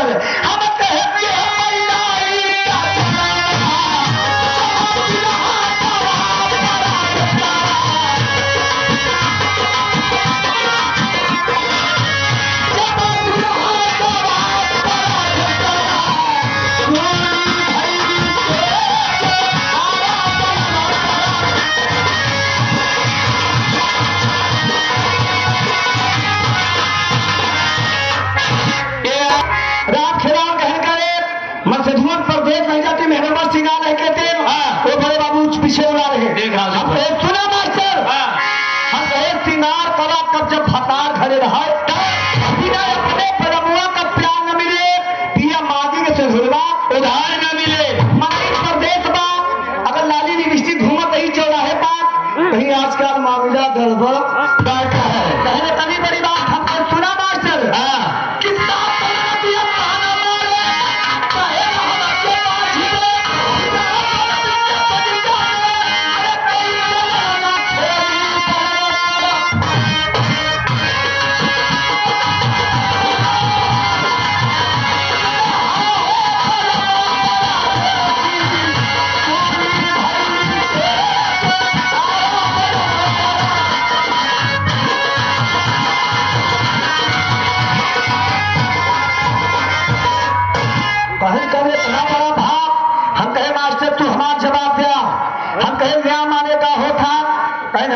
Master हम कहते जब हतार खड़े रहा अपने प्रभुआ का प्यार न मिले पिया मादी के सुधुरवा उधार न मिले मध्य प्रदेश बा अगर लाली लिपस्टिक घूमत ही चौराहे पास कहीं आजकल मामला गड़बड़ बैठा है कहने कभी बड़ी बात हमने सुना मास्टर किस्सा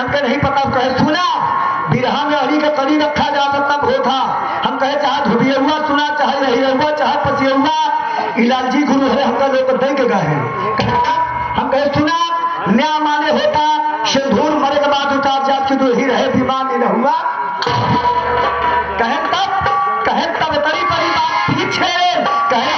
हमके नहीं पता कहे सुना बिरहा में हरी का कली रखा जा सकता हो था हम कहे चाहे धुबिया हुआ सुना चाहे नहीं हुआ चाहे पसिया हुआ इलालजी गुरु है हमका लोग दे के गए हम कहे सुना न्याय माने होता सिंदूर मरे के बाद उतार जात की दुल्ही रहे बीमार नहीं हुआ कहे तब तरी बड़ी बात पीछे कहे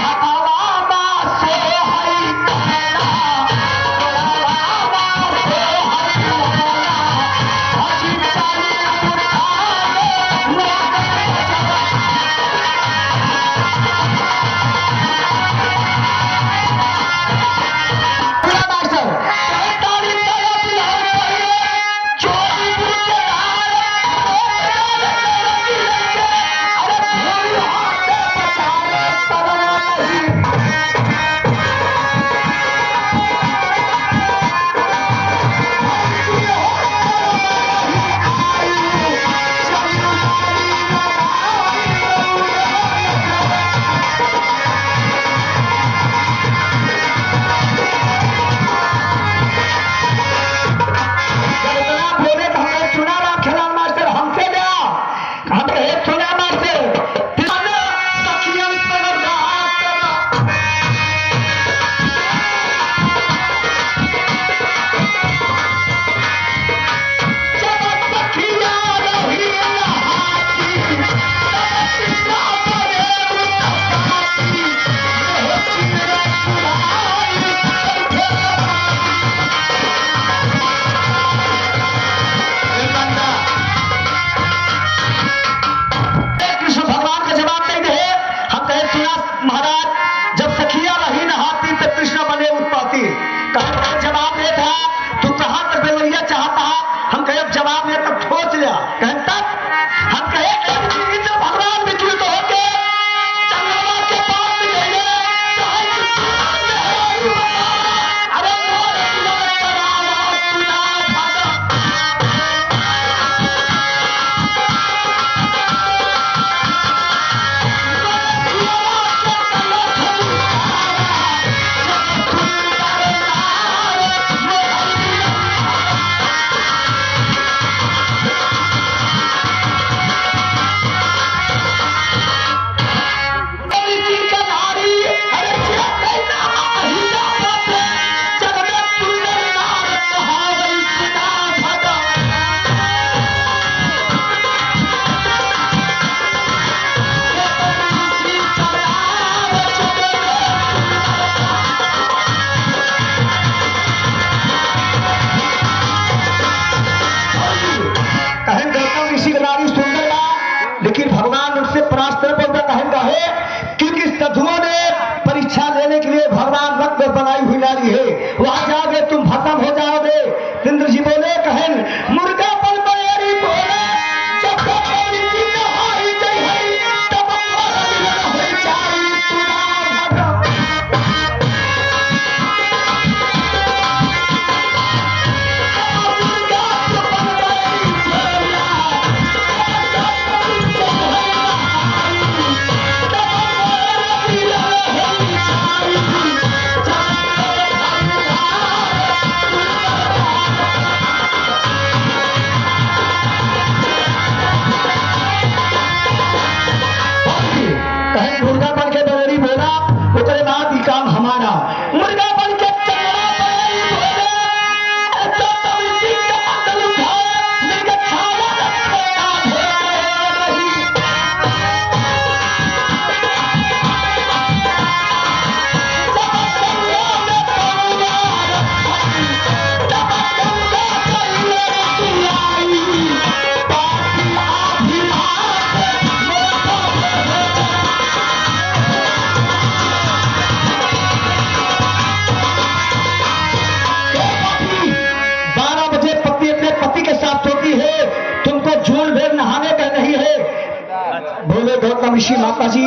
गौतम ऋषि माता जी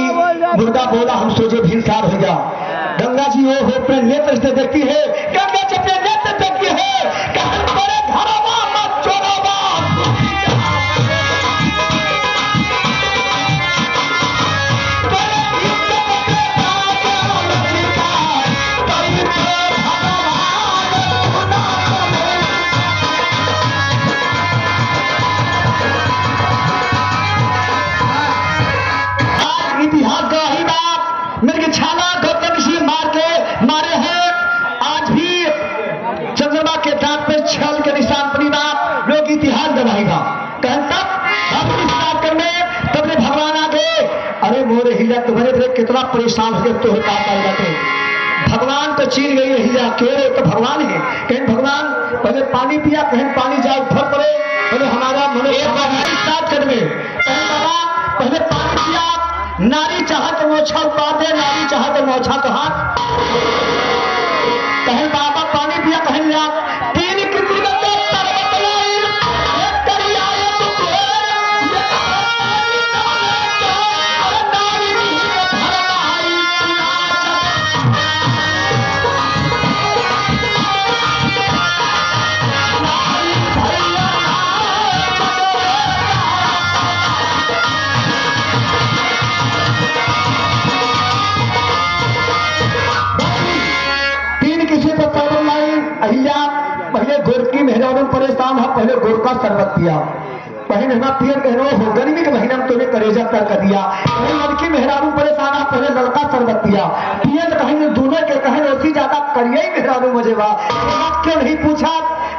मुर्गा बोला हम सोचे भीलसार हो गया। गंगा जी वो हो अपने नेत्र से देखती है, गंगा जी अपने नेत्र देखती है, कहन बड़े घरवा मत चोरवा। इतिहास का ही बात मेरे के छाला गौतम ऋषि मारे हैं। आज भी चंद्रमा के दांत पे छल के निशान पड़ी बात लोग इतिहास गवाएगा। तब करने तब भगवान आ गए। अरे मोरे हीरा तुम्हारे बड़े कितना परेशान हो गए तो जाते। भगवान को चीन गई हीरा के तो भगवान है। कहीं भगवान पहले पानी पिया, कहीं पानी जाए फर पड़े, पहले हमारा मनोस्टार्ट कर में पहले पानी पिया। नारी चाहत मोछा उतार दे, नारी चाहत मोछा तो हाथ। कहीं बाबा पानी पिया, कहीं लिया। तीन किसी पहले गोरकी मेहरान परेशान है, पहले गोर का शरबत पिया, पहले ना पियर कहनो हो गर्मी के महीना में तुम्हें करेजा तक कर दिया। पहले लड़की मेहरान परेशान है, पहले लड़का शरबत पिया, पिए तो कहीं दोनों के कहें ऐसी ज्यादा करिए मेहरान मजेवा। क्यों नहीं पूछा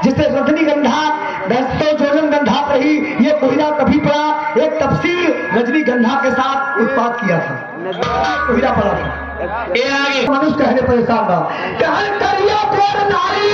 जिससे रजनीगंधा दस्तों जोजन गंधा रही ये कोयला कभी पड़ा। एक तफसीर रजनीगंधा के साथ उत्पाद किया था, कोयला पड़ा था। मनुष्य कहने परेशान था, कहने करिया नारी